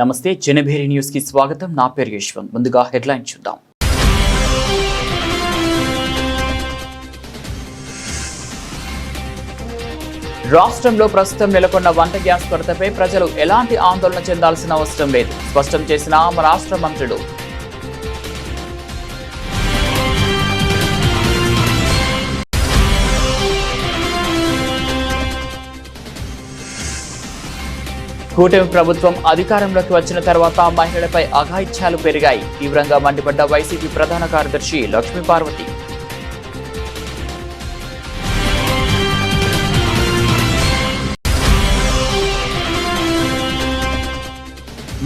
నమస్తే, జనభేరి న్యూస్ కి స్వాగతం. నా పేరు యశ్వంత్. ముందుగా హెడ్లైన్ చూద్దాం. రాష్ట్రంలో ప్రస్తుతం నెలకొన్న వంట గ్యాస్ కొరతపై ప్రజలు ఎలాంటి ఆందోళన చెందాల్సిన అవసరం లేదు, స్పష్టం చేసిన రాష్ట్ర మంత్రులు. కూటమి ప్రభుత్వం అధికారంలోకి వచ్చిన తర్వాత మహిళలపై అఘాయిత్యాలు పెరిగాయి. తీవ్రంగా మండిపడ్డ వైసీపీ ప్రధాన కార్యదర్శి లక్ష్మీపార్వతి.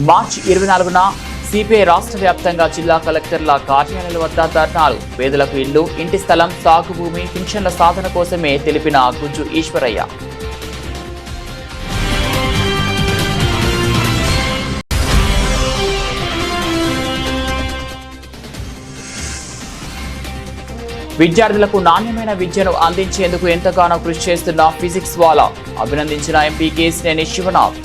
మార్చి 24న సిపిఐ రాష్ట్ర వ్యాప్తంగా జిల్లా కలెక్టర్ల కార్యాలయాల వద్ద ధర్నాలు. పేదలకు ఇల్లు, ఇంటి స్థలం, సాగు భూమి, పింఛన్ల సాధన కోసమే తెలిపిన గుజ్జు ఈశ్వరయ్య. విద్యార్థులకు నాణ్యమైన విద్యను అందించేందుకు ఎంతగానో కృషి చేస్తున్న ఫిజిక్స్ వాలా. అభినందించిన ఎంపీ కేశినేని శివనాథ్.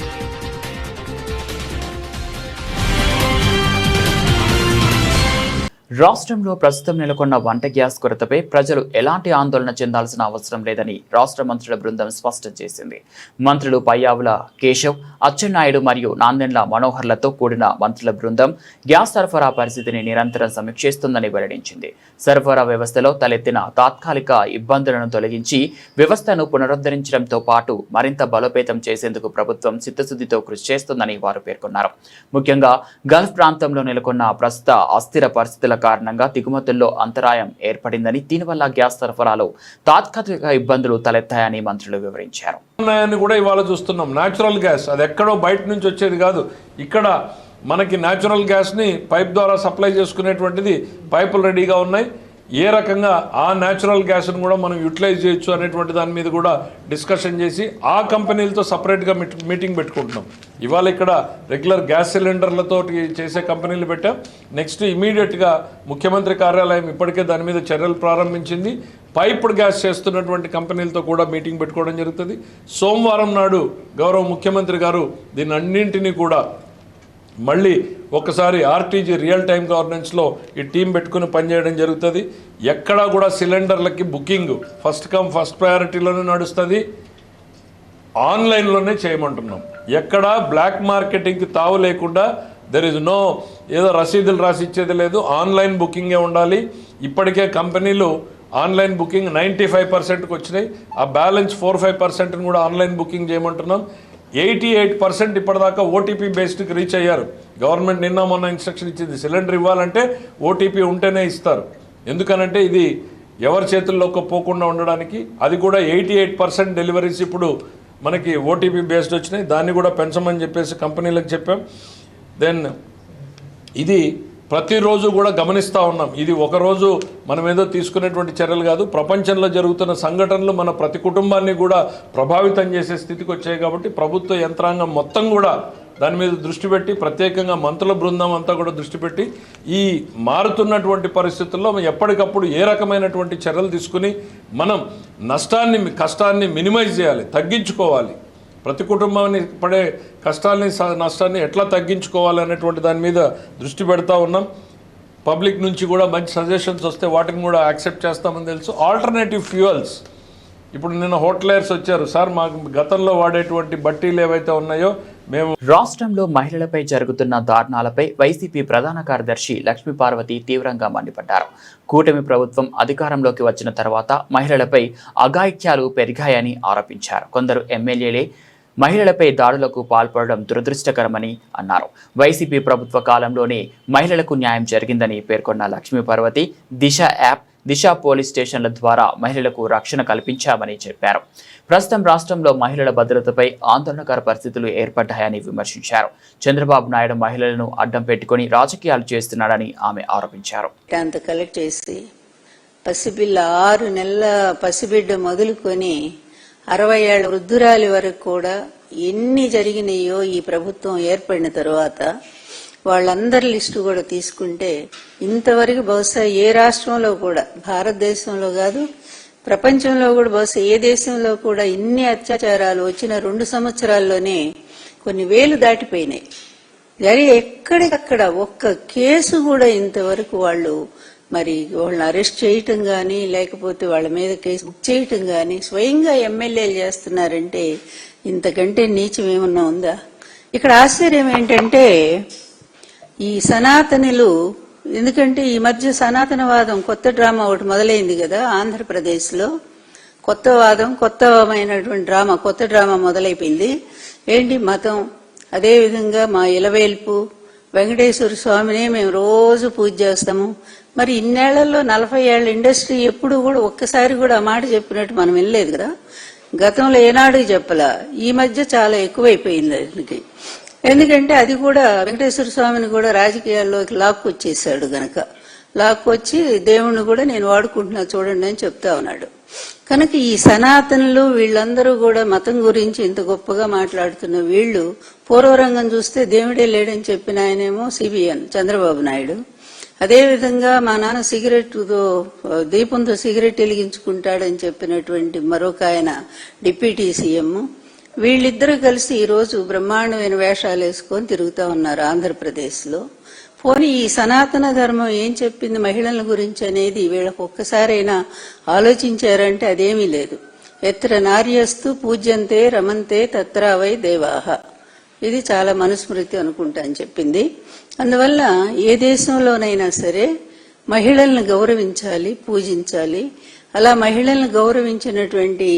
రాష్ట్రంలో ప్రస్తుతం నెలకొన్న వంట గ్యాస్ కొరతపై ప్రజలు ఎలాంటి ఆందోళన చెందాల్సిన అవసరం లేదని రాష్ట్ర మంత్రుల బృందం స్పష్టం చేసింది. మంత్రులు పయ్యావుల కేశవ్, అచ్చెన్నాయుడు మరియు నాందెండ్ల మనోహర్లతో కూడిన మంత్రుల బృందం గ్యాస్ సరఫరా పరిస్థితిని నిరంతరం సమీక్షిస్తుందని వెల్లడించింది. సరఫరా వ్యవస్థలో తలెత్తిన తాత్కాలిక ఇబ్బందులను తొలగించి వ్యవస్థను పునరుద్ధరించడంతో పాటు మరింత బలోపేతం చేసేందుకు ప్రభుత్వం చిత్తశుద్ధితో కృషి చేస్తుందని వారు పేర్కొన్నారు. ముఖ్యంగా గల్ఫ్ ప్రాంతంలో నెలకొన్న ప్రస్తుత అస్థిర పరిస్థితుల కారణంగా దిగుమతుల్లో అంతరాయం ఏర్పడిందని, దీనివల్ల గ్యాస్ సరఫరాలో తాత్కాలిక ఇబ్బందులు తలెత్తాయని మంత్రులు వివరించారు. కూడా ఇవాళ చూస్తున్నాం. న్యాచురల్ గ్యాస్ అది ఎక్కడో బయట నుంచి వచ్చేది కాదు. ఇక్కడ మనకి న్యాచురల్ గ్యాస్ని పైప్ ద్వారా సప్లై చేసుకునేటువంటిది పైపులు రెడీగా ఉన్నాయి. ఏ రకంగా ఆ న్యాచురల్ గ్యాస్ను కూడా మనం యూటిలైజ్ చేయొచ్చు అనేటువంటి దాని మీద కూడా డిస్కషన్ చేసి ఆ కంపెనీలతో సపరేట్గా మీటింగ్ పెట్టుకుంటున్నాం. ఇవాళ ఇక్కడ రెగ్యులర్ గ్యాస్ సిలిండర్లతో చేసే కంపెనీలు పెట్టాం. నెక్స్ట్ ఇమీడియట్గా ముఖ్యమంత్రి కార్యాలయం ఇప్పటికే దాని మీద చర్యలు ప్రారంభించింది. పైప్డ్ గ్యాస్ చేస్తున్నటువంటి కంపెనీలతో కూడా మీటింగ్ పెట్టుకోవడం జరుగుతుంది. సోమవారం నాడు గౌరవ ముఖ్యమంత్రి గారు దీన్ని అన్నింటినీ కూడా మళ్ళీ ఒకసారి ఆర్టీజీ రియల్ టైం గవర్నెన్స్లో ఈ టీం పెట్టుకుని పనిచేయడం జరుగుతుంది. ఎక్కడా కూడా సిలిండర్లకి బుకింగ్ ఫస్ట్ కమ్ ఫస్ట్ ప్రయారిటీలోనే నడుస్తుంది. ఆన్లైన్లోనే చేయమంటున్నాం. ఎక్కడా బ్లాక్ మార్కెటింగ్కి తావు లేకుండా దెర్ ఇస్ నో ఏదో రసీదులు రాసి ఇచ్చేది లేదు. ఆన్లైన్ బుకింగే ఉండాలి. ఇప్పటికే కంపెనీలు ఆన్లైన్ బుకింగ్ 95%కి వచ్చినాయి. ఆ బ్యాలెన్స్ 4-5%ని కూడా ఆన్లైన్ బుకింగ్ చేయమంటున్నాం. 88% ఇప్పటిదాకా ఓటీపీ బేస్డ్కి రీచ్ అయ్యారు. గవర్నమెంట్ నిన్న మొన్న ఇన్స్ట్రక్షన్ ఇచ్చింది, సిలిండర్ ఇవ్వాలంటే ఓటీపీ ఉంటేనే ఇస్తారు. ఎందుకనంటే ఇది ఎవరి చేతుల్లోకి పోకుండా ఉండడానికి. అది కూడా 88% డెలివరీస్ ఇప్పుడు మనకి ఓటీపీ బేస్డ్ వచ్చినాయి. దాన్ని కూడా పెంచమని చెప్పేసి కంపెనీలకు చెప్పాం. దెన్ ఇది ప్రతిరోజు కూడా గమనిస్తూ ఉన్నాం. ఇది ఒకరోజు మనం ఏదో తీసుకునేటువంటి చర్యలు కాదు. ప్రపంచంలో జరుగుతున్న సంఘటనలు మన ప్రతి కుటుంబాన్ని కూడా ప్రభావితం చేసే స్థితికి వచ్చాయి. కాబట్టి ప్రభుత్వ యంత్రాంగం మొత్తం కూడా దాని మీద దృష్టి పెట్టి, ప్రత్యేకంగా మంత్రుల బృందం అంతా కూడా దృష్టి పెట్టి ఈ మారుతున్నటువంటి పరిస్థితుల్లో ఎప్పటికప్పుడు ఏ రకమైనటువంటి చర్యలు తీసుకుని మనం కష్టాన్ని మినిమైజ్ చేయాలి, తగ్గించుకోవాలి. ప్రతి కుటుంబాన్ని పడే కష్టాలని నష్టాన్ని ఎట్లా తగ్గించుకోవాలనేటువంటి దాని మీద దృష్టి పెడతా ఉన్నాం. పబ్లిక్ నుంచి కూడా మంచి సజెషన్స్ వస్తే వాటిని కూడా యాక్సెప్ట్ చేస్తామని తెలుసు. ఆల్టర్నేటివ్ ఫ్యూయల్స్ ఇప్పుడు నిన్న హోటలర్స్ వచ్చారు, సార్ మాకు గతంలో వాడేటువంటి బట్టీలు ఏవైతే ఉన్నాయో మేము. రాష్ట్రంలో మహిళలపై జరుగుతున్న దారుణాలపై వైసీపీ ప్రధాన కార్యదర్శి లక్ష్మీపార్వతి తీవ్రంగా మండిపడ్డారు. కూటమి ప్రభుత్వం అధికారంలోకి వచ్చిన తర్వాత మహిళలపై అఘాయిత్యాలు పెరిగాయని ఆరోపించారు. కొందరు ఎమ్మెల్యేలే మహిళలపై దాడులకు పాల్పడడం దురదృష్టకరమని అన్నారు. వైసీపీ ప్రభుత్వ కాలంలోనే మహిళలకు న్యాయం జరిగిందని పేర్కొన్న లక్ష్మీపార్వతి దిశ యాప్, దిశ పోలీస్ స్టేషన్ల ద్వారా మహిళలకు రక్షణ కల్పించామని చెప్పారు. ప్రస్తుతం రాష్ట్రంలో మహిళల భద్రతపై ఆందోళనకర పరిస్థితులు ఏర్పడ్డాయని విమర్శించారు. చంద్రబాబు నాయుడు మహిళలను అడ్డం పెట్టుకుని రాజకీయాలు చేస్తున్నాడని ఆమె ఆరోపించారు. కలెక్ట్ చేసి పసిపిల్ల 6 నెలల పసిబిడ్డ మొదలుకొని 60 ఏళ్ల వృద్ధురాలి వరకు కూడా ఎన్ని జరిగినాయో ఈ ప్రభుత్వం ఏర్పడిన తర్వాత వాళ్ళందరి లిస్టు కూడా తీసుకుంటే ఇంతవరకు బహుశా ఏ రాష్ట్రంలో కూడా, భారతదేశంలో కాదు ప్రపంచంలో కూడా బహుశా ఏ దేశంలో కూడా ఇన్ని అత్యాచారాలు వచ్చిన 2 సంవత్సరాల్లోనే కొన్ని వేలు దాటిపోయినాయి. ఎక్కడికక్కడ ఒక్క కేసు కూడా ఇంతవరకు వాళ్ళు మరి వాళ్ళని అరెస్ట్ చేయటం గాని లేకపోతే వాళ్ళ మీద కేసు బుక్ చేయటం గాని స్వయంగా ఎమ్మెల్యేలు చేస్తున్నారంటే ఇంతకంటే నీచం ఏమన్నా ఉందా? ఇక్కడ ఆశ్చర్యం ఏంటంటే ఈ సనాతనులు, ఎందుకంటే ఈ మధ్య సనాతనవాదం కొత్త డ్రామా ఒకటి మొదలైంది కదా ఆంధ్రప్రదేశ్ లో. కొత్త డ్రామా మొదలైపోయింది. ఏంటి మతం, అదేవిధంగా మా ఇలవేల్పు వెంకటేశ్వర స్వామినే మేము రోజు పూజ చేస్తాము. మరి ఇన్నేళ్లలో 40 ఏళ్ల ఇండస్ట్రీ ఎప్పుడు కూడా ఒక్కసారి కూడా ఆ మాట చెప్పినట్టు మనం వినలేదు కదా. గతంలో ఏనాడు చెప్పలా, ఈ మధ్య చాలా ఎక్కువైపోయింది దానికి. ఎందుకంటే అది కూడా వెంకటేశ్వర స్వామిని కూడా రాజకీయాల్లోకి లాక్కొచ్చేసాడు గనక, లాక్కొచ్చి దేవుణ్ణి కూడా నేను వాడుకుంటున్నా చూడండి అని చెప్తా ఉన్నాడు. కనుక ఈ సనాతనులు వీళ్ళందరూ కూడా మతం గురించి ఇంత గొప్పగా మాట్లాడుతున్న వీళ్ళు పూర్వరంగం చూస్తే దేవుడే లేడని చెప్పిన ఆయనేమో సిబిఎన్ చంద్రబాబు నాయుడు. అదేవిధంగా మా నాన్న దీపంతో సిగరెట్ వెలిగించుకుంటాడని చెప్పినటువంటి మరొక ఆయన డిప్యూటీ సీఎం. వీళ్ళిద్దరూ కలిసి ఈ రోజు బ్రహ్మాండమైన వేషాలు వేసుకొని తిరుగుతా ఉన్నారు ఆంధ్రప్రదేశ్ లో. పోనీ ఈ సనాతన ధర్మం ఏం చెప్పింది మహిళల గురించి అనేది వీళ్ళకు ఒక్కసారైనా ఆలోచించారంటే అదేమీ లేదు. ఎత్ర నార్యస్తు పూజ్యంతే రమంతే తత్ర వై దేవాహ, ఇది చాలా మనుస్మృతి అనుకుంటా అని చెప్పింది. అందువల్ల ఏ దేశంలోనైనా సరే మహిళలను గౌరవించాలి, పూజించాలి. అలా మహిళలను గౌరవించినటువంటి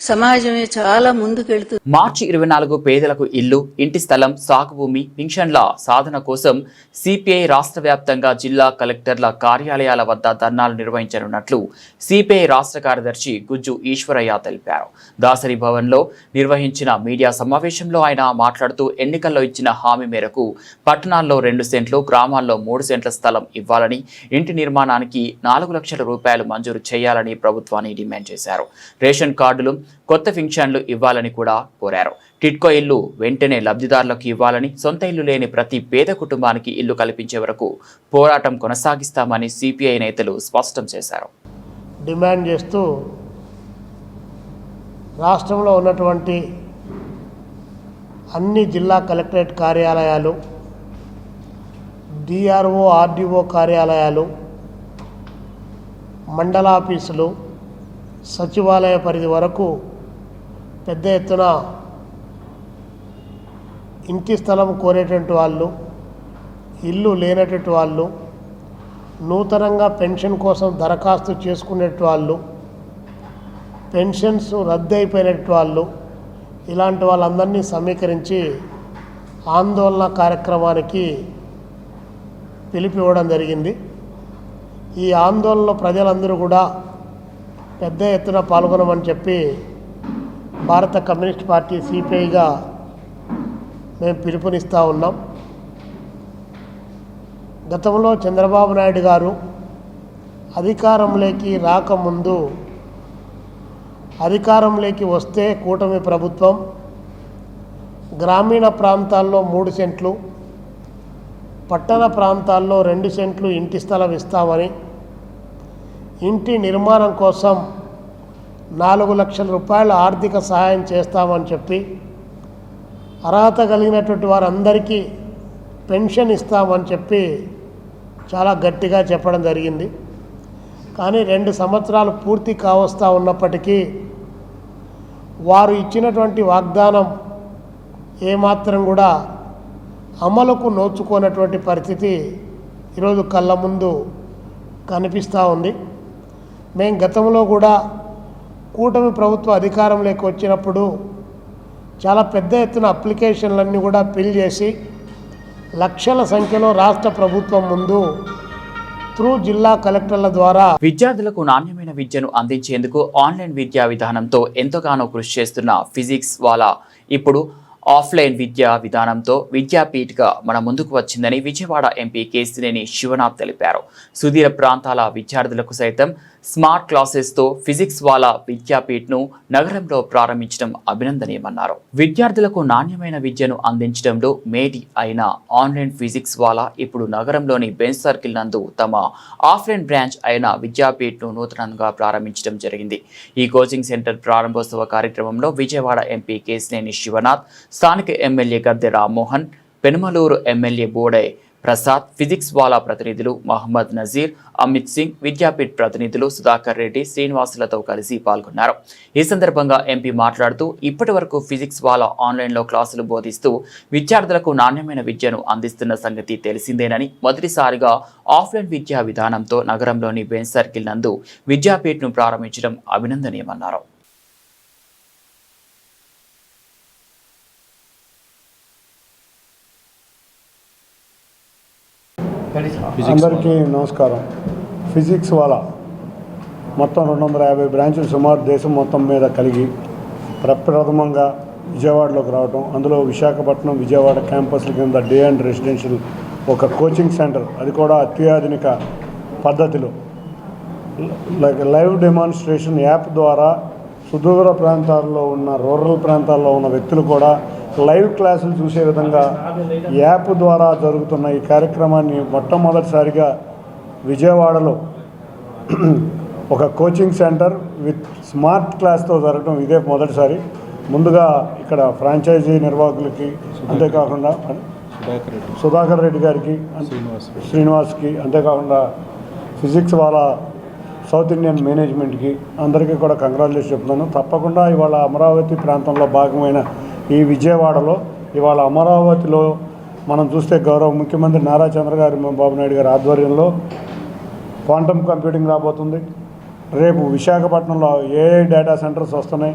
సమాజమే చాలా ముందుకెళ్తుంది. మార్చి 24 పేదలకు ఇల్లు, ఇంటి స్థలం, సాగు భూమి, పింఛన్ల సాధన కోసం సిపిఐ రాష్ట్ర వ్యాప్తంగా జిల్లా కలెక్టర్ల కార్యాలయాల వద్ద ధర్నాలు నిర్వహించనున్నట్లు సిపిఐ రాష్ట్ర కార్యదర్శి గుజ్జు ఈశ్వరయ్య తెలిపారు. దాసరి భవన్లో నిర్వహించిన మీడియా సమావేశంలో ఆయన మాట్లాడుతూ ఎన్నికల్లో ఇచ్చిన హామీ మేరకు పట్టణాల్లో 2 సెంట్లు, గ్రామాల్లో 3 సెంట్ల స్థలం ఇవ్వాలని, ఇంటి నిర్మాణానికి 4 లక్షల రూపాయలు మంజూరు చేయాలని ప్రభుత్వాన్ని డిమాండ్ చేశారు. రేషన్ కార్డులు, కొత్త పింఛన్లు ఇవ్వాలని కూడా కోరారు. టిడ్కో ఇల్లు వెంటనే లబ్ధిదారులకు ఇవ్వాలని, సొంత ఇల్లు లేని ప్రతి పేద కుటుంబానికి ఇల్లు కల్పించే వరకు పోరాటం కొనసాగిస్తామని సిపిఐ నేతలు స్పష్టం చేశారు. డిమాండ్ చేస్తూ రాష్ట్రంలో ఉన్నటువంటి అన్ని జిల్లా కలెక్టరేట్ కార్యాలయాలు, డిఆర్ఓ, ఆర్డీఓ కార్యాలయాలు, మండలాఫీసులు, సచివాలయ పరిధి వరకు పెద్ద ఎత్తున ఇంటి స్థలం కోరేటువంటి వాళ్ళు, ఇల్లు లేనటువంటి వాళ్ళు, నూతనంగా పెన్షన్ కోసం దరఖాస్తు చేసుకునేటువంటి వాళ్ళు, పెన్షన్స్ రద్దు అయిపోయినటువంటి వాళ్ళు, ఇలాంటి వాళ్ళందరినీ సమీకరించి ఆందోళన కార్యక్రమానికి పిలిపివ్వడం జరిగింది. ఈ ఆందోళనలో ప్రజలందరూ కూడా పెద్ద ఎత్తున పాల్గొనమని చెప్పి భారత కమ్యూనిస్ట్ పార్టీ సిపిఐగా మేము పిలుపునిస్తూ ఉన్నాం. గతంలో చంద్రబాబు నాయుడు గారు అధికారంలోకి రాకముందు, అధికారంలోకి వస్తే కూటమి ప్రభుత్వం గ్రామీణ ప్రాంతాల్లో 3 సెంట్లు, పట్టణ ప్రాంతాల్లో 2 సెంట్లు ఇంటి స్థలం ఇస్తామని, ఇంటి నిర్మాణం కోసం 4 లక్షల రూపాయల ఆర్థిక సహాయం చేస్తామని చెప్పి, అర్హత కలిగినటువంటి వారందరికీ పెన్షన్ ఇస్తామని చెప్పి చాలా గట్టిగా చెప్పడం జరిగింది. కానీ 2 సంవత్సరాలు పూర్తి కావస్తా ఉన్నప్పటికీ వారు ఇచ్చినటువంటి వాగ్దానం ఏమాత్రం కూడా అమలుకు నోచుకోనటువంటి పరిస్థితి ఈరోజు కళ్ళ ముందు కనిపిస్తూ ఉంది. మేము గతంలో కూడా కూటమి ప్రభుత్వ అధికారంలోకి వచ్చినప్పుడు చాలా పెద్ద ఎత్తున అప్లికేషన్లన్నీ కూడా ఫిల్ చేసి లక్షల సంఖ్యలో రాష్ట్ర ప్రభుత్వం ముందు జిల్లా కలెక్టర్ల ద్వారా విద్యార్థులకు నాణ్యమైన విద్యను అందించేందుకు ఆన్లైన్ విద్యా విధానంతో ఎంతగానో కృషి చేస్తున్న ఫిజిక్స్ వాలా ఇప్పుడు ఆఫ్లైన్ విద్యా విధానంతో విద్యాపీఠగా మన ముందుకు వచ్చిందని విజయవాడ ఎంపీ కేశినేని శివనాథ్ తెలిపారు. సుదూర ప్రాంతాల విద్యార్థులకు సైతం స్మార్ట్ క్లాసెస్తో ఫిజిక్స్ వాలా విద్యాపీఠ్ను నగరంలో ప్రారంభించడం అభినందనీయమన్నారు. విద్యార్థులకు నాణ్యమైన విద్యను అందించడంలో మేటి అయిన ఆన్లైన్ ఫిజిక్స్ వాలా ఇప్పుడు నగరంలోని బెంచ్ సర్కిల్ నందు తమ ఆఫ్లైన్ బ్రాంచ్ అయిన విద్యాపీఠ్ను నూతనంగా ప్రారంభించడం జరిగింది. ఈ కోచింగ్ సెంటర్ ప్రారంభోత్సవ కార్యక్రమంలో విజయవాడ ఎంపీ కేశినేని శివనాథ్, స్థానిక MLA Gadde Rammohan, Penumaluru MLA Bode Prasad, physics వాలా ప్రతినిధులు మహమ్మద్ నజీర్, అమిత్ సింగ్, విద్యాపీఠ్ ప్రతినిధులు సుధాకర్ రెడ్డి, శ్రీనివాసులతో కలిసి పాల్గొన్నారు. ఈ సందర్భంగా ఎంపీ మాట్లాడుతూ ఇప్పటి వరకు ఫిజిక్స్ వాలా ఆన్లైన్లో క్లాసులు బోధిస్తూ విద్యార్థులకు నాణ్యమైన విద్యను అందిస్తున్న సంగతి తెలిసిందేనని, మొదటిసారిగా ఆఫ్లైన్ విద్యా విధానంతో నగరంలోని బెంచ్ సర్కిల్ నందు విద్యాపీఠ్ను ప్రారంభించడం అభినందనీయమన్నారు. అందరికీ నమస్కారం. ఫిజిక్స్ వాలా మొత్తం 250 బ్రాంచులు సుమారు దేశం మొత్తం మీద కలిగి ప్రప్రథమంగా విజయవాడలోకి రావడం, అందులో విశాఖపట్నం విజయవాడ క్యాంపస్ల కింద డే అండ్ రెసిడెన్షియల్ ఒక కోచింగ్ సెంటర్, అది కూడా అత్యాధునిక పద్ధతిలో లైవ్ డెమాన్స్ట్రేషన్ యాప్ ద్వారా సుదూర ప్రాంతాల్లో ఉన్న రూరల్ ప్రాంతాల్లో ఉన్న వ్యక్తులు కూడా లైవ్ క్లాసులు చూసే విధంగా యాప్ ద్వారా జరుగుతున్న ఈ కార్యక్రమాన్ని మొట్టమొదటిసారిగా విజయవాడలో ఒక కోచింగ్ సెంటర్ విత్ స్మార్ట్ క్లాస్తో జరగడం ఇదే మొదటిసారి. ముందుగా ఇక్కడ ఫ్రాంచైజీ నిర్వాహకులకి, అంతేకాకుండా సుధాకర్ రెడ్డి గారికి, శ్రీనివాస్కి, అంతేకాకుండా ఫిజిక్స్ వాళ్ళ సౌత్ ఇండియన్ మేనేజ్మెంట్కి అందరికీ కూడా కంగ్రాచులేషన్ చెప్తున్నాను. తప్పకుండా ఇవాళ అమరావతి ప్రాంతంలో భాగమైన ఈ విజయవాడలో ఇవాళ అమరావతిలో మనం చూస్తే గౌరవ ముఖ్యమంత్రి నారా చంద్రబాబు నాయుడు గారి ఆధ్వర్యంలో క్వాంటమ్ కంప్యూటింగ్ రాబోతుంది. రేపు విశాఖపట్నంలో ఏఐ డేటా సెంటర్స్ వస్తున్నాయి.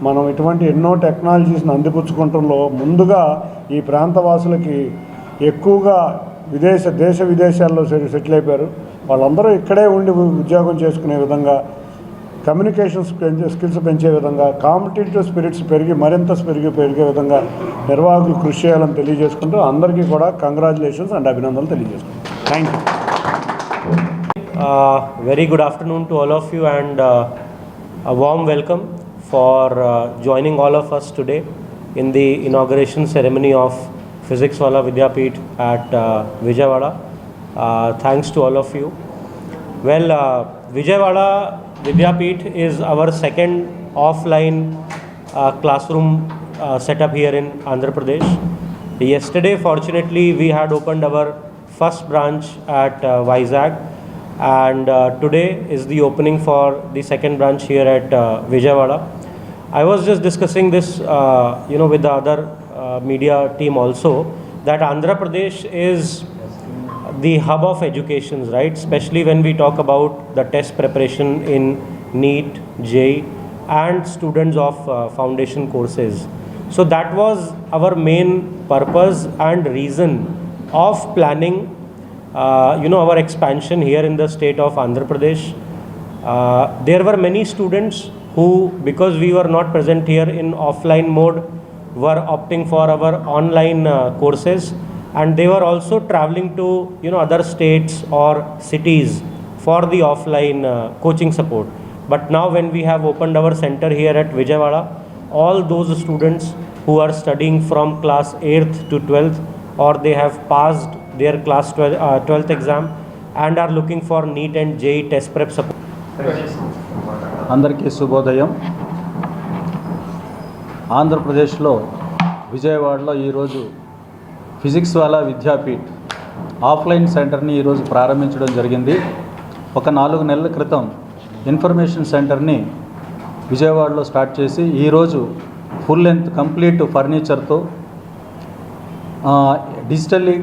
మనం ఇటువంటి ఎన్నో టెక్నాలజీస్ని అందిపుచ్చుకుంటంలో ముందుగా ఈ ప్రాంతవాసులకి ఎక్కువగా దేశ విదేశాల్లో సెటిల్ అయిపోయారు. వాళ్ళందరూ ఇక్కడే ఉండి ఉద్యోగం చేసుకునే విధంగా, కమ్యూనికేషన్ స్కిల్స్ పెంచే విధంగా, కాంపిటేటివ్ స్పిరిట్స్ మరింత పెరిగే విధంగా నిర్వాహకులు కృషి చేయాలని తెలియజేసుకుంటూ అందరికీ కూడా కంగ్రాచులేషన్స్ అండ్ అభినందనలు తెలియజేసుకుంటాం. Thank you. Very good afternoon to all of you and a warm welcome for joining all of us today in the inauguration ceremony of Physics Wala Vidyapeeth at Vijayawada. Thanks to all of you. Well, Vijayawada Vidyapeeth is our second offline classroom setup here in Andhra Pradesh. Yesterday, fortunately, we had opened our first branch at Vizag, and today is the opening for the second branch here at Vijayawada. I was just discussing this, with the other media team also, that Andhra Pradesh is the hub of education, right? Especially when we talk about the test preparation in NEET, JEE, and students of foundation courses. So that was our main purpose and reason of planning our expansion here in the state of Andhra Pradesh. There were many students who, because we were not present here in offline mode, were opting for our online courses, and they were also traveling to other states or cities for the offline coaching support. But now when we have opened our center here at Vijayawada, all those students who are studying from class 8th to 12th, or they have passed their class 12th exam and are looking for NEET and JEE test prep support. అందరికీ శుభోదయం. ఆంధ్రప్రదేశ్లో విజయవాడలో ఈరోజు physics వాలా Vidyapeeth offline సెంటర్ని ఈరోజు ప్రారంభించడం జరిగింది. ఒక 4 నెలల క్రితం ఇన్ఫర్మేషన్ సెంటర్ని విజయవాడలో స్టార్ట్ చేసి ఈరోజు ఫుల్ లెంత్ కంప్లీట్ ఫర్నిచర్తో, డిజిటల్లీ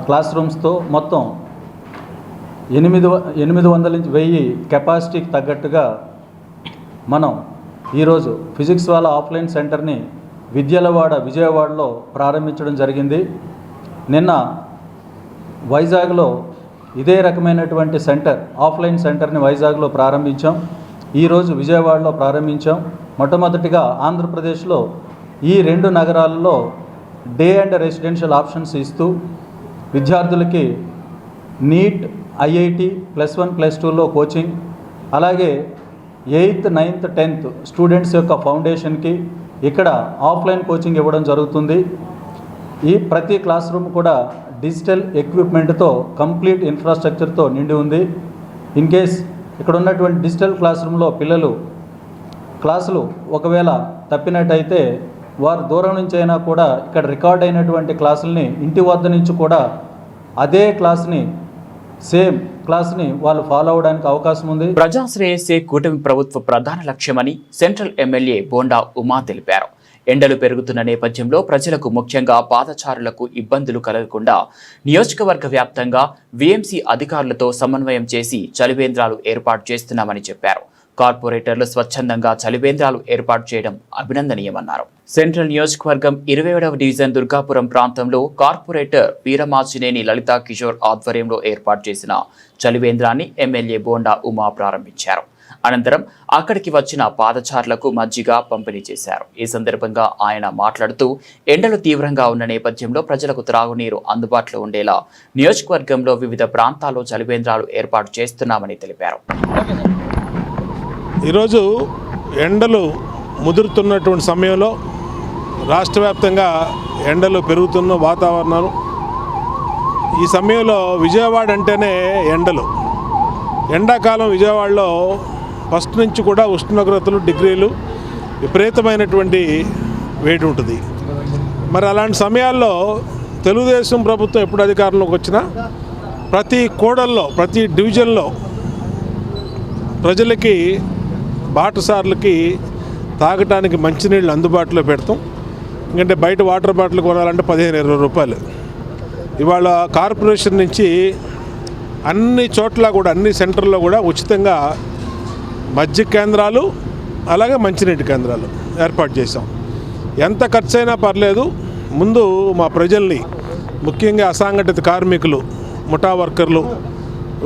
క్లాస్ రూమ్స్తో మొత్తం 800 నుంచి 1000 కెపాసిటీకి తగ్గట్టుగా మనం ఈరోజు ఫిజిక్స్ వాలా ఆఫ్లైన్ సెంటర్ని విజయవాడలో ప్రారంభించడం జరిగింది. నిన్న వైజాగ్లో ఇదే రకమైనటువంటి సెంటర్, ఆఫ్లైన్ సెంటర్ని వైజాగ్లో ప్రారంభించాం. ఈరోజు విజయవాడలో ప్రారంభించాం. మొట్టమొదటిగా ఆంధ్రప్రదేశ్లో ఈ 2 నగరాల్లో డే అండ్ రెసిడెన్షియల్ ఆప్షన్స్ ఇస్తూ విద్యార్థులకి నీట్, ఐఐటి +1 +2లో కోచింగ్, అలాగే 8th 9th 10th స్టూడెంట్స్ యొక్క ఫౌండేషన్కి ఇక్కడ ఆఫ్లైన్ కోచింగ్ ఇవ్వడం జరుగుతుంది. ఈ ప్రతి క్లాస్ రూమ్ కూడా డిజిటల్ ఎక్విప్మెంట్తో, కంప్లీట్ ఇన్ఫ్రాస్ట్రక్చర్తో నిండి ఉంది. ఇన్ కేస్ ఇక్కడ ఉన్నటువంటి డిజిటల్ క్లాస్ రూమ్లో పిల్లలు క్లాసులు ఒకవేళ తప్పినట్టయితే వారు దూరం నుంచి అయినా కూడా ఇక్కడ రికార్డ్ అయినటువంటి క్లాసుల్ని ఇంటి వద్ద నుంచి కూడా అదే క్లాస్ని సేమ్ క్లాస్ని వాళ్ళు ఫాలో అవడానికి అవకాశం ఉంది. ప్రజాశ్రేయస్సే కూటమి ప్రభుత్వ ప్రధాన లక్ష్యమని సెంట్రల్ ఎమ్మెల్యే బోండా ఉమా తెలిపారు. ఎండలు పెరుగుతున్న నేపథ్యంలో ప్రజలకు ముఖ్యంగా పాదచారులకు ఇబ్బందులు కలగకుండా నియోజకవర్గ వ్యాప్తంగా వీఎంసీ అధికారులతో సమన్వయం చేసి చలివేంద్రాలు ఏర్పాటు చేస్తున్నామని చెప్పారు. కార్పొరేటర్లు స్వచ్ఛందంగా చలివేంద్రాలు ఏర్పాటు చేయడం అభినందనీయమన్నారు. సెంట్రల్ నియోజకవర్గం 27వ డివిజన్ దుర్గాపురం ప్రాంతంలో కార్పొరేటర్ వీరమాచినేని లలితా కిషోర్ ఆధ్వర్యంలో ఏర్పాటు చేసిన చలివేంద్రాన్ని ఎమ్మెల్యే బోండా ఉమా ప్రారంభించారు. అనంతరం అక్కడికి వచ్చిన పాదచారులకు మజ్జిగ పంపిణీ చేశారు. ఈ సందర్భంగా ఆయన మాట్లాడుతూ ఎండలు తీవ్రంగా ఉన్న నేపథ్యంలో ప్రజలకు త్రాగునీరు అందుబాటులో ఉండేలా నియోజకవర్గంలో వివిధ ప్రాంతాల్లో చలివేంద్రాలు ఏర్పాటు చేస్తున్నామని తెలిపారు. ఈరోజు ఎండలు ముదురుతున్నటువంటి సమయంలో రాష్ట్ర వ్యాప్తంగా ఎండలు పెరుగుతున్న వాతావరణం. ఈ సమయంలో విజయవాడ అంటేనే ఎండలు. ఎండాకాలం విజయవాడలో ఫస్ట్ నుంచి కూడా ఉష్ణోగ్రతలు డిగ్రీలు విపరీతమైనటువంటి వేడి ఉంటుంది. మరి అలాంటి సమయాల్లో తెలుగుదేశం ప్రభుత్వం ఎప్పుడు అధికారంలోకి వచ్చినా ప్రతి కోడల్లో ప్రతి డివిజన్లో ప్రజలకి బాటసార్లకి తాగటానికి మంచినీళ్ళు అందుబాటులో పెడతాం. ఎందుకంటే బయట వాటర్ బాటిల్ కొనాలంటే 15-20 రూపాయలు. ఇవాళ కార్పొరేషన్ నుంచి అన్ని చోట్ల కూడా అన్ని సెంటర్లో కూడా ఉచితంగా మజ్జిగ కేంద్రాలు అలాగే మంచినీటి కేంద్రాలు ఏర్పాటు చేశాం. ఎంత ఖర్చు అయినా పర్లేదు, ముందు మా ప్రజల్ని ముఖ్యంగా అసంఘటిత కార్మికులు, ముఠా వర్కర్లు,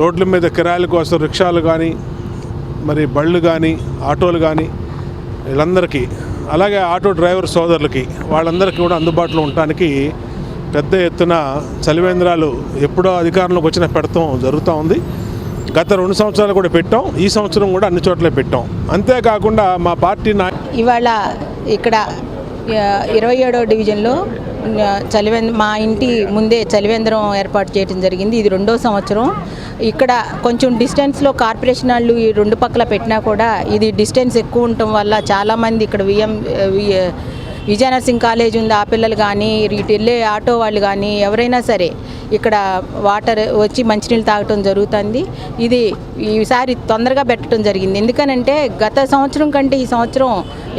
రోడ్ల మీద కిరాయిల కోసం రిక్షాలు కానీ మరి బళ్ళు కానీ ఆటోలు కానీ వీళ్ళందరికీ, అలాగే ఆటో డ్రైవర్ సోదరులకి వాళ్ళందరికీ కూడా అందుబాటులో ఉండటానికి పెద్ద ఎత్తున చలివేంద్రాలు ఎప్పుడో అధికారంలోకి వచ్చినా పెడతాం జరుగుతూ ఉంది. గత 2 సంవత్సరాలు కూడా పెట్టాం, ఈ సంవత్సరం కూడా అన్ని చోట్ల పెట్టాం. అంతేకాకుండా మా పార్టీ ఇవాళ ఇక్కడ 27వ డివిజన్లో మా ఇంటి ముందే చలివేంద్రం ఏర్పాటు చేయడం జరిగింది. ఇది 2వ సంవత్సరం. ఇక్కడ కొంచెం డిస్టెన్స్లో కార్పొరేషన్ వాళ్ళు ఈ 2 పక్కల పెట్టినా కూడా ఇది డిస్టెన్స్ ఎక్కువ ఉండటం వల్ల చాలామంది ఇక్కడ విజయనరసింహ కాలేజ్ ఉంది, ఆ పిల్లలు కానీ ఇటు వెళ్ళే ఆటో వాళ్ళు కానీ ఎవరైనా సరే ఇక్కడ వాటర్ వచ్చి మంచినీళ్ళు తాగటం జరుగుతుంది. ఇది ఈసారి తొందరగా పెట్టడం జరిగింది. ఎందుకనంటే గత సంవత్సరం కంటే ఈ సంవత్సరం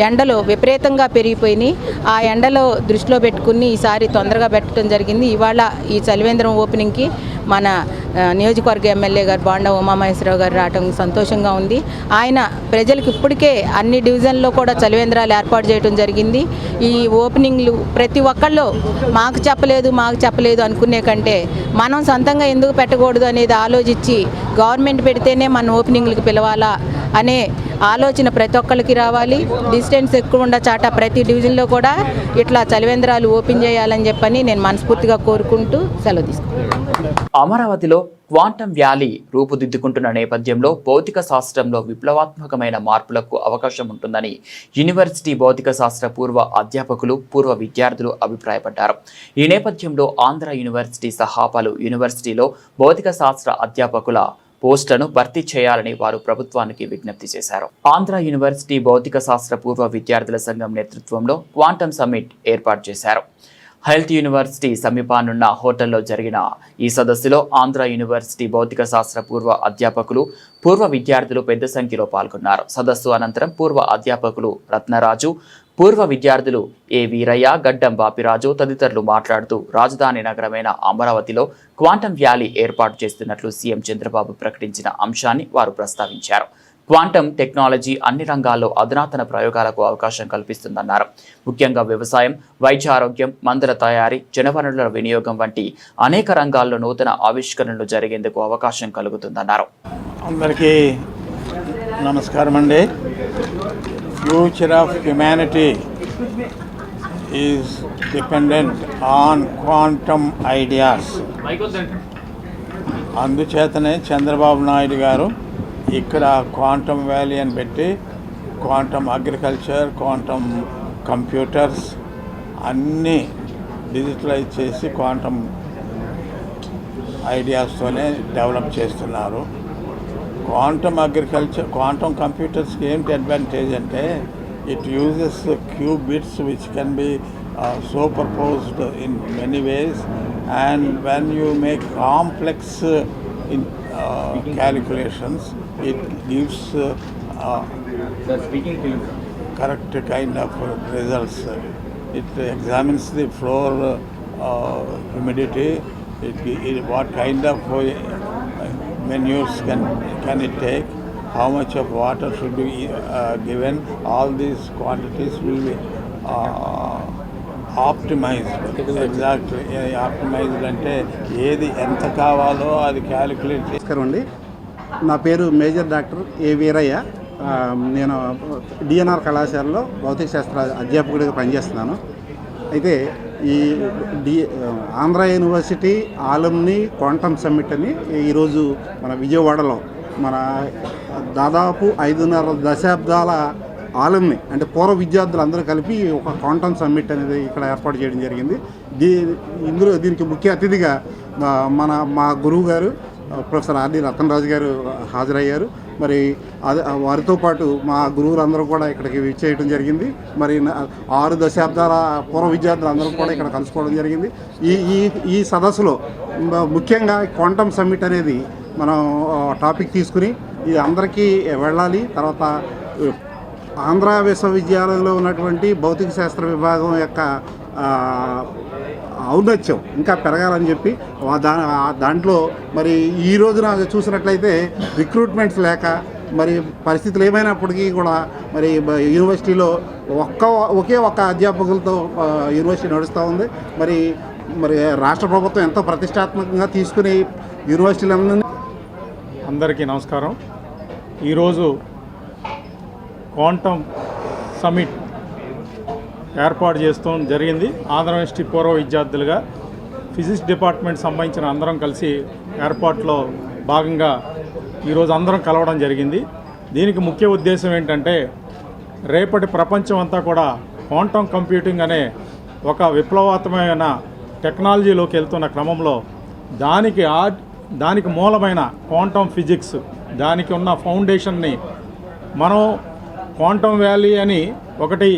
ఎండలు విపరీతంగా పెరిగిపోయినాయి. ఆ ఎండలో దృష్టిలో పెట్టుకుని ఈసారి తొందరగా పెట్టడం జరిగింది. ఇవాళ ఈ చలివేంద్రం ఓపెనింగ్కి మన నియోజకవర్గ ఎమ్మెల్యే గారు బోండా ఉమామహేశ్వరరావు గారు రావడం సంతోషంగా ఉంది. ఆయన ప్రజలకు ఇప్పటికే అన్ని డివిజన్లో కూడా చలివేంద్రాలు ఏర్పాటు చేయడం జరిగింది. ఈ ఓపెనింగ్లు ప్రతి ఒక్కళ్ళు మాకు చెప్పలేదు అనుకునే కంటే మనం సొంతంగా ఎందుకు పెట్టకూడదు అనేది ఆలోచించి గవర్నమెంట్ పెడితేనే మన ఓపెనింగ్లకు పిలవాలా అనే ఆలోచన ప్రతి ఒక్కరికి రావాలి. డిస్టెన్స్ ఎక్కువ ఉండ చాట ప్రతి డివిజన్లో కూడా ఇట్లా చలివేంద్రాలు ఓపెన్ చేయాలని చెప్పని నేను మనస్ఫూర్తిగా కోరుకుంటూ సెలవు తీసుకుంటాను. అమరావతిలో క్వాంటమ్ వ్యాలీ రూపుదిద్దుకుంటున్న నేపథ్యంలో భౌతిక శాస్త్రంలో విప్లవాత్మకమైన మార్పులకు అవకాశం ఉంటుందని యూనివర్సిటీ భౌతిక శాస్త్ర పూర్వ అధ్యాపకులు, పూర్వ విద్యార్థులు అభిప్రాయపడ్డారు. ఈ నేపథ్యంలో ఆంధ్ర యూనివర్సిటీ సహా పలు యూనివర్సిటీలో భౌతిక శాస్త్ర అధ్యాపకుల పోస్టులను భర్తీ చేయాలని వారు ప్రభుత్వానికి విజ్ఞప్తి చేశారు. ఆంధ్ర యూనివర్సిటీ భౌతిక శాస్త్ర పూర్వ విద్యార్థుల సంఘం నేతృత్వంలో క్వాంటమ్ సమ్మిట్ ఏర్పాటు చేశారు. హెల్త్ యూనివర్సిటీ సమీపానున్న హోటల్లో జరిగిన ఈ సదస్సులో ఆంధ్ర యూనివర్సిటీ భౌతిక శాస్త్ర పూర్వ అధ్యాపకులు, పూర్వ విద్యార్థులు పెద్ద సంఖ్యలో పాల్గొన్నారు. సదస్సు అనంతరం పూర్వ అధ్యాపకులు రత్నరాజు, పూర్వ విద్యార్థులు ఏ వీరయ్య, గడ్డం బాపిరాజు తదితరులు మాట్లాడుతూ రాజధాని నగరమైన అమరావతిలో క్వాంటమ్ వ్యాలీ ఏర్పాటు చేస్తున్నట్లు సీఎం చంద్రబాబు ప్రకటించిన అంశాన్ని వారు ప్రస్తావించారు. క్వాంటమ్ టెక్నాలజీ అన్ని రంగాల్లో అధునాతన ప్రయోగాలకు అవకాశం కల్పిస్తుందన్నారు. ముఖ్యంగా వ్యవసాయం, వైద్య ఆరోగ్యం, మందుల తయారీ, జనవనరుల వినియోగం వంటి అనేక రంగాల్లో నూతన ఆవిష్కరణలు జరిగేందుకు అవకాశం కలుగుతుందన్నారు. అందరికీ నమస్కారం అండి. Future of humanity is dependent on quantum ideas. అందుచేతనే చంద్రబాబు నాయుడు గారు ఇక్కడ క్వాంటమ్ వ్యాలీ అని పెట్టి క్వాంటమ్ అగ్రికల్చర్, క్వాంటమ్ కంప్యూటర్స్ అన్నీ డిజిటలైజ్ చేసి క్వాంటమ్ ఐడియాస్తోనే డెవలప్ చేస్తున్నారు. క్వాంటమ్ అగ్రికల్చర్, క్వాంటమ్ కంప్యూటర్స్కి ఏంటి అడ్వాంటేజ్ అంటే It uses qubits which can be superposed in many ways, and when you make complex calculations, it gives correct kind of results. It examines the floor humidity, what kind of manures can it take, how much of water should be given. All these quantities will be optimized. Exactly. Optimized అంటే ఏది ఎంత కావాలో అది calculate చేసి. నమస్కారం అండి, నా పేరు మేజర్ డాక్టర్ ఏ వీరయ్య. నేను డిఎన్ఆర్ కళాశాలలో భౌతిక శాస్త్ర అధ్యాపకుడిగా పనిచేస్తున్నాను. అయితే ఈ ఆంధ్ర యూనివర్సిటీ ఆలమ్ని క్వాంటమ్ సమ్మిట్ అని ఈరోజు మన విజయవాడలో మన దాదాపు 5.5 దశాబ్దాల ఆలమ్ని అంటే పూర్వ విద్యార్థులు అందరూ కలిపి ఒక క్వాంటమ్ సమ్మిట్ అనేది ఇక్కడ ఏర్పాటు చేయడం జరిగింది. దీనికి ముఖ్య అతిథిగా మా గురువు గారు ప్రొఫెసర్ ఆర్డి రతన్ రాజు గారు హాజరయ్యారు. మరి వారితో పాటు మా గురువులందరూ కూడా ఇక్కడికి విచ్చేయడం జరిగింది. మరి 6 దశాబ్దాల పూర్వ విద్యార్థులు అందరూ కూడా ఇక్కడ కలుసుకోవడం జరిగింది. ఈ సదస్సులో ముఖ్యంగా క్వాంటమ్ సమ్మిట్ అనేది మనం టాపిక్ తీసుకుని ఇది అందరికీ వెళ్ళాలి. తర్వాత ఆంధ్ర విశ్వవిద్యాలయంలో ఉన్నటువంటి భౌతిక శాస్త్ర విభాగం యొక్క ఔన్నత్యం ఇంకా పెరగాలని చెప్పి దాంట్లో మరి ఈ రోజున చూసినట్లయితే రిక్రూట్మెంట్స్ లేక మరి పరిస్థితులు ఏమైనప్పటికీ కూడా మరి యూనివర్సిటీలో ఒకే ఒక్క అధ్యాపకులతో యూనివర్సిటీ నడుస్తూ ఉంది. మరి రాష్ట్ర ప్రభుత్వం ఎంతో ప్రతిష్టాత్మకంగా తీసుకుని యూనివర్సిటీలందరినీ. అందరికీ నమస్కారం. ఈరోజు క్వాంటమ్ సమిట్ ఏర్పాటు చేస్తాం జరిగింది. ఆంధ్ర యూనివర్సిటీ పూర్వ విద్యార్థులుగా ఫిజిక్స్ డిపార్ట్మెంట్ సంబంధించిన అందరం కలిసి ఏర్పాట్లో భాగంగా ఈరోజు అందరం కలవడం జరిగింది. దీనికి ముఖ్య ఉద్దేశం ఏంటంటే రేపటి ప్రపంచం అంతా కూడా క్వాంటమ్ కంప్యూటింగ్ అనే ఒక విప్లవాత్మకమైన టెక్నాలజీలోకి వెళ్తున్న క్రమంలో దానికి మూలమైన క్వాంటమ్ ఫిజిక్స్, దానికి ఉన్న ఫౌండేషన్ని మనం క్వాంటమ్ వ్యాలీ అని ఒకటి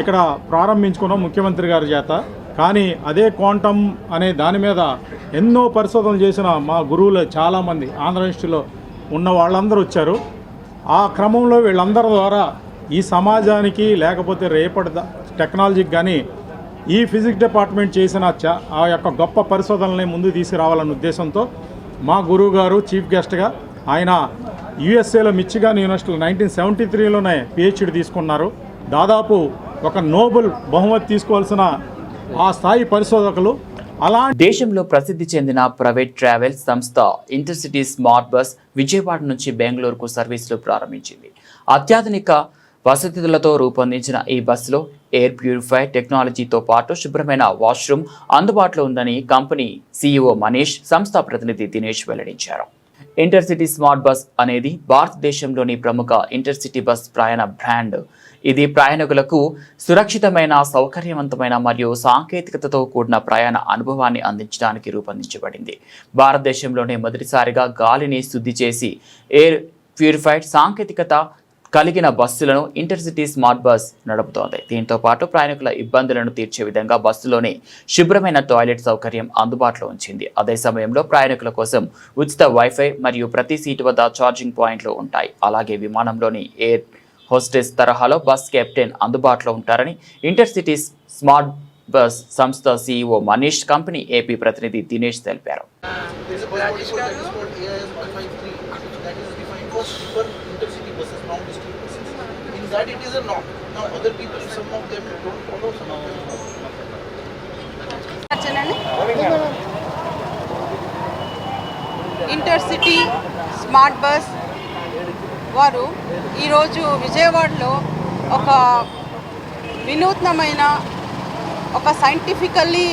ఇక్కడ ప్రారంభించుకున్నాం ముఖ్యమంత్రి గారి చేత. కానీ అదే క్వాంటమ్ అనే దాని మీద ఎన్నో పరిశోధనలు చేసిన మా గురువులు చాలామంది ఆంధ్ర యూనివర్సిటీలో ఉన్న వాళ్ళందరూ వచ్చారు. ఆ క్రమంలో వీళ్ళందరి ద్వారా ఈ సమాజానికి లేకపోతే రేపటి టెక్నాలజీకి కానీ ఈ ఫిజిక్స్ డిపార్ట్మెంట్ చేసిన ఆ యొక్క గొప్ప పరిశోధనల్ని ముందుకు తీసుకురావాలన్న ఉద్దేశంతో మా గురువు గారు చీఫ్ గెస్ట్గా ఆయన యుఎస్ఏలో మిచిగాన్ యూనివర్సిటీలో 1973లోనే పిహెచ్డి తీసుకున్నారు. దాదాపు ఒక నోబెల్ బహుమతి తీసుకోవాల్సిన ఆ స్థాయి పరిశోధకులు. దేశంలో ప్రసిద్ధి చెందిన ప్రైవేట్ ట్రావెల్ సంస్థ ఇంటర్సిటీ స్మార్ట్ బస్ విజయవాడ నుంచి బెంగళూరుకు సర్వీసులు ప్రారంభించింది. అత్యాధునిక వసతులతో రూపొందించిన ఈ బస్సులో ఎయిర్ ప్యూరిఫై టెక్నాలజీతో పాటు శుభ్రమైన వాష్రూమ్ అందుబాటులో ఉందని కంపెనీ సీఈఓ మనీష్, సంస్థ ప్రతినిధి దినేష్ వెల్లడించారు. ఇంటర్సిటీ స్మార్ట్ బస్ అనేది భారతదేశంలోని ప్రముఖ ఇంటర్సిటీ బస్ ప్రయాణ బ్రాండ్. ఇది ప్రయాణికులకు సురక్షితమైన, సౌకర్యవంతమైన మరియు సాంకేతికతతో కూడిన ప్రయాణ అనుభవాన్ని అందించడానికి రూపొందించబడింది. భారతదేశంలోనే మొదటిసారిగా గాలిని శుద్ధి చేసి ఎయిర్ ప్యూరిఫైడ్ సాంకేతికత కలిగిన బస్సులను ఇంటర్సిటీ స్మార్ట్ బస్ నడుపుతోంది. దీంతో పాటు ప్రయాణికుల ఇబ్బందులను తీర్చే విధంగా బస్సులోనే శుభ్రమైన టాయిలెట్ సౌకర్యం అందుబాటులో ఉంచింది. అదే సమయంలో ప్రయాణికుల కోసం ఉచిత వైఫై మరియు ప్రతి సీటు వద్ద ఛార్జింగ్ పాయింట్లు ఉంటాయి. అలాగే విమానంలోని ఎయిర్ హోస్టెస్ తరహాలో బస్ కెప్టెన్ అందుబాటులో ఉంటారని ఇంటర్సిటీ స్మార్ట్ బస్ సంస్థ సీఈఓ మనీష్, కంపెనీ ఏపీ ప్రతినిధి దినేష్ తెలిపారు. ఇంటర్సిటీ స్మార్ట్ బస్ వారు ఈరోజు విజయవాడలో ఒక వినూత్నమైన, ఒక సైంటిఫికల్లీ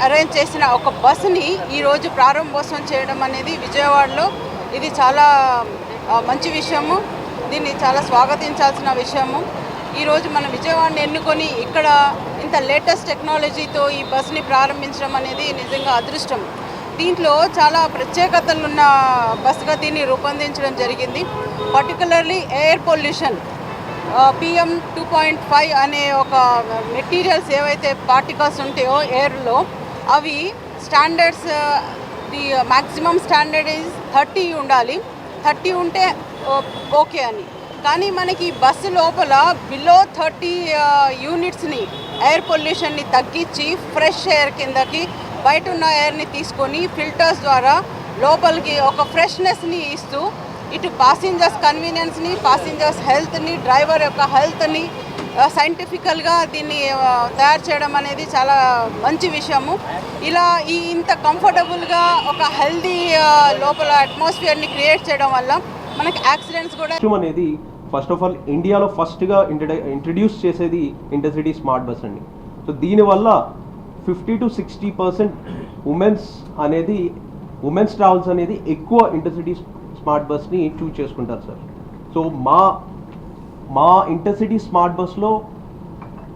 అరేంజ్ చేసిన ఒక బస్సుని ఈరోజు ప్రారంభోత్సవం చేయడం అనేది విజయవాడలో ఇది చాలా మంచి విషయము. దీన్ని చాలా స్వాగతించాల్సిన విషయము. ఈరోజు మన విజయవాడని ఎన్నుకొని ఇక్కడ ఇంత లేటెస్ట్ టెక్నాలజీతో ఈ బస్ని ప్రారంభించడం అనేది నిజంగా అదృష్టం. దీంట్లో చాలా ప్రత్యేకతలున్న బస్సుగా దీన్ని రూపొందించడం జరిగింది. పర్టికులర్లీ ఎయిర్ పొల్యూషన్ PM 2.5 అనే ఒక మెటీరియల్స్ ఏవైతే పార్టికల్స్ ఉంటాయో ఎయిర్లో అవి standards the maximum standard is 30 ఉండాలి. 30 ఉంటే ఓకే అని. కానీ మనకి బస్సు లోపల బిలో 30 యూనిట్స్ని ఎయిర్ పొల్యూషన్ని తగ్గించి ఫ్రెష్ ఎయిర్ కిందకి బయట ఉన్న ఎయిర్ని తీసుకొని ఫిల్టర్స్ ద్వారా లోపలికి ఒక ఫ్రెష్నెస్ని ఇస్తూ ఇటు పాసింజర్స్ కన్వీనియన్స్ని, పాసింజర్స్ హెల్త్ని, డ్రైవర్ యొక్క హెల్త్ని సైంటిఫికల్గా దీన్ని తయారు చేయడం అనేది చాలా మంచి విషయము. ఇలా ఇంత కంఫర్టబుల్గా ఒక హెల్దీ లోపల అట్మాస్ఫియర్ని క్రియేట్ చేయడం వల్ల మనకి యాక్సిడెంట్స్ కూడా అనేది ఫస్ట్ ఆఫ్ ఆల్ ఇండియాలో ఫస్ట్గా ఇంట్రడ్యూస్ చేసేది ఇంటర్సిటీ స్మార్ట్ బస్ అండి. సో దీనివల్ల 50 to 60% ఉమెన్స్ ట్రావెల్స్ అనేది ఎక్కువ ఇంటర్సిటీ స్మార్ట్ బస్ని చూజ్ చేసుకుంటారు సార్. సో మా ఇంటర్సిటీ స్మార్ట్ బస్లో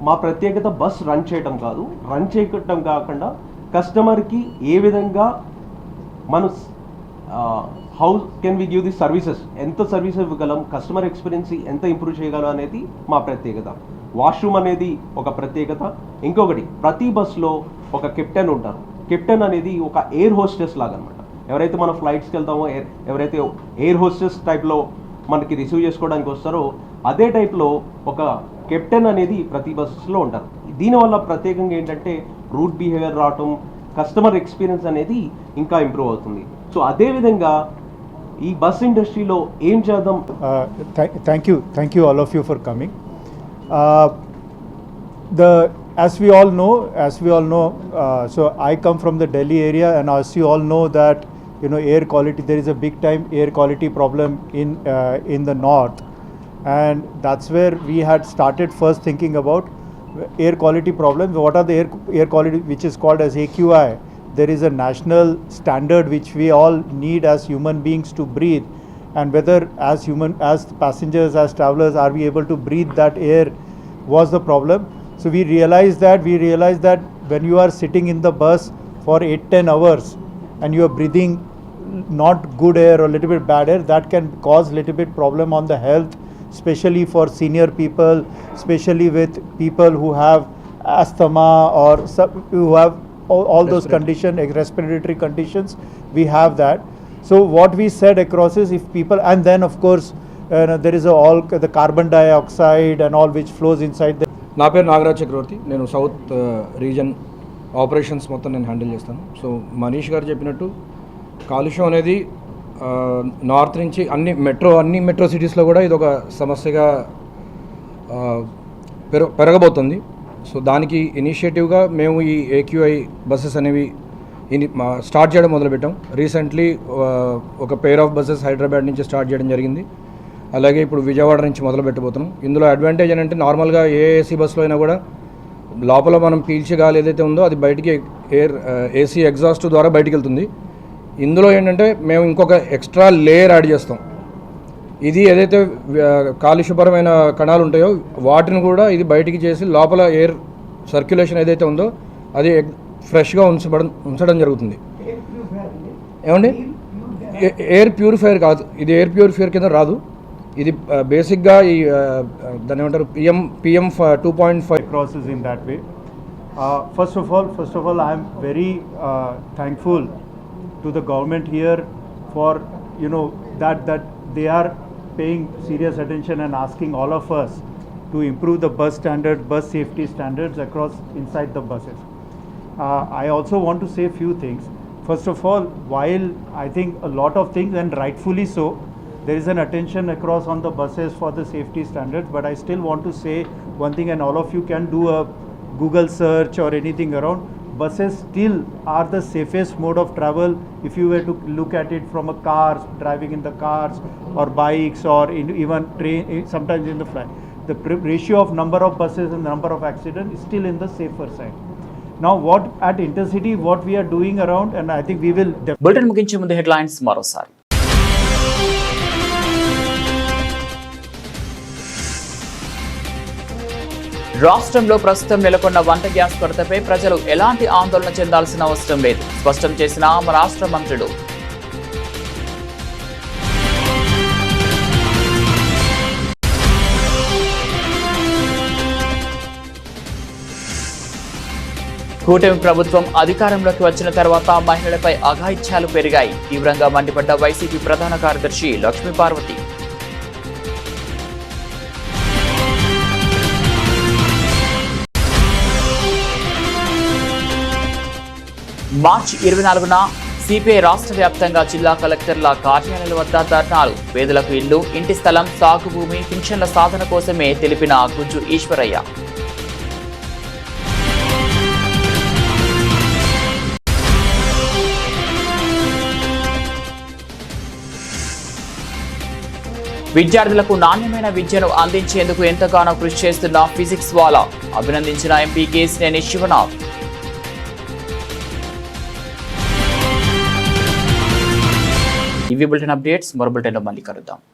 మా ప్రత్యేకత బస్ రన్ చేయటం కాకుండా కస్టమర్కి ఏ విధంగా మనం how can we give the services, ఎంత సర్వీస్ ఇవ్వగలం, కస్టమర్ ఎక్స్పీరియన్స్ ఎంత ఇంప్రూవ్ చేయగలం అనేది మా ప్రత్యేకత. వాష్రూమ్ అనేది ఒక ప్రత్యేకత. ఇంకొకటి, ప్రతి బస్లో ఒక కెప్టెన్ ఉంటారు. కెప్టెన్ అనేది ఒక ఎయిర్ హోస్టెస్ లాగా అనమాట. ఎవరైతే మనం ఫ్లైట్స్కి వెళ్తామో ఎవరైతే ఎయిర్ హోస్టెస్ టైప్లో మనకి రిసీవ్ చేసుకోవడానికి వస్తారో అదే టైప్లో ఒక కెప్టెన్ అనేది ప్రతి బస్సులో ఉంటారు. దీనివల్ల ప్రత్యేకంగా ఏంటంటే రూట్ బిహేవియర్ రావటం, కస్టమర్ ఎక్స్పీరియన్స్ అనేది ఇంకా ఇంప్రూవ్ అవుతుంది. సో అదేవిధంగా ఈ బస్ ఇండస్ట్రీలో ఏం చేద్దాం. Thank you all of you for coming. As we all know, so I come from the Delhi area, and as you all know that air quality, there is a big time air quality problem in the north, and that's where we had started first thinking about air quality problems. What are the air quality, which is called as AQI. There is a national standard which we all need as human beings to breathe, and whether as passengers, as travelers, are we able to breathe that air was the problem. So we realized that when you are sitting in the bus for 8-10 hours and you are breathing not good air or little bit bad air, that can cause little bit problem on the health, especially for senior people, especially with people who have asthma or who have all those conditions, respiratory conditions. We have that. So what we said across is, if people, and then of course there is all the carbon dioxide and all which flows inside the. నా పేరు నాగరాజ్ చక్రవర్తి. నేను south reason operations మొత్తం నేను handle చేస్తాను. So Manish గారు చెప్పినట్టు కాలుష్యం అనేది నార్త్ నుంచి అన్ని మెట్రో సిటీస్లో కూడా ఇది ఒక సమస్యగా పెరగబోతుంది. సో దానికి ఇనిషియేటివ్గా మేము ఈ AQI బస్సెస్ అనేవి స్టార్ట్ చేయడం మొదలుపెట్టాం. రీసెంట్లీ ఒక పెయిర్ ఆఫ్ బస్సెస్ హైదరాబాద్ నుంచి స్టార్ట్ చేయడం జరిగింది. అలాగే ఇప్పుడు విజయవాడ నుంచి మొదలు పెట్టబోతున్నాం. ఇందులో అడ్వాంటేజ్ ఏంటంటే నార్మల్గా ఏసీ బస్సులో అయినా కూడా లోపల మనం పీల్చే గాలి ఏదైతే ఉందో అది బయటికి ఏసీ ఎగ్జాస్ట్ ద్వారా బయటికి వెళ్తుంది. ఇందులో ఏంటంటే మేము ఇంకొక ఎక్స్ట్రా లేయర్ యాడ్ చేస్తాం. ఇది ఏదైతే కాలుష్యపరమైన కణాలు ఉంటాయో వాటిని కూడా ఇది బయటికి చేసి లోపల ఎయిర్ సర్క్యులేషన్ ఏదైతే ఉందో అది ఫ్రెష్గా ఉంచడం జరుగుతుంది. ఏమండి, ఎయిర్ ప్యూరిఫైయర్ కాదు, ఇది ఎయిర్ ప్యూరిఫైయర్ కింద రాదు. ఇది బేసిక్గా ఈ దాన్ని ఏమంటారు PM 2.5 crosses in that way. First of all, I am very thankful to the government here for that they are paying serious attention and asking all of us to improve the bus standards, bus safety standards across inside the buses. I also want to say a few things. First of all, while I think a lot of things, and rightfully so, there is an attention across on the buses for the safety standards, but I still want to say one thing, and all of you can do a Google search or anything around. Buses still are the safest mode of travel if you were to look at it from a car, driving in the cars or bikes or even train, sometimes in the flight. The ratio of number of buses and number of accidents is still in the safer side. Now what at Intercity, what we are doing around, and I think we will bulletin ముగించే ముందు headlines మరోసారి. రాష్ట్రంలో ప్రస్తుతం నెలకొన్న వంట gas కొరతపై ప్రజలు ఎలాంటి ఆందోళన చెందాల్సిన అవసరం లేదు, స్పష్టం చేసిన రాష్ట్ర మంత్రులు. కూటమి ప్రభుత్వం అధికారంలోకి వచ్చిన తర్వాత మహిళలపై అఘాయిత్యాలు పెరిగాయి. తీవ్రంగా మండిపడ్డ వైసీపీ ప్రధాన కార్యదర్శి లక్ష్మీపార్వతి. మార్చి 24న సిపిఐ రాష్ట్ర వ్యాప్తంగా జిల్లా కలెక్టర్ల కార్యాలయాల వద్ద ధర్నాలు. పేదలకు ఇల్లు, ఇంటి స్థలం, సాగు భూమి, పింఛన్ల సాధన కోసమే తెలిపిన గుజ్జు ఈశ్వరయ్య. విద్యార్థులకు నాణ్యమైన విద్యను అందించేందుకు ఎంతగానో కృషి చేస్తున్న ఫిజిక్స్ వాలా. అభినందించిన ఎంపీ కేశినేని శివనాథ్. ఇవి బులెటిన్ అప్డేట్స్. మరో బులెటిన్లో మళ్ళీ కలుద్దాం.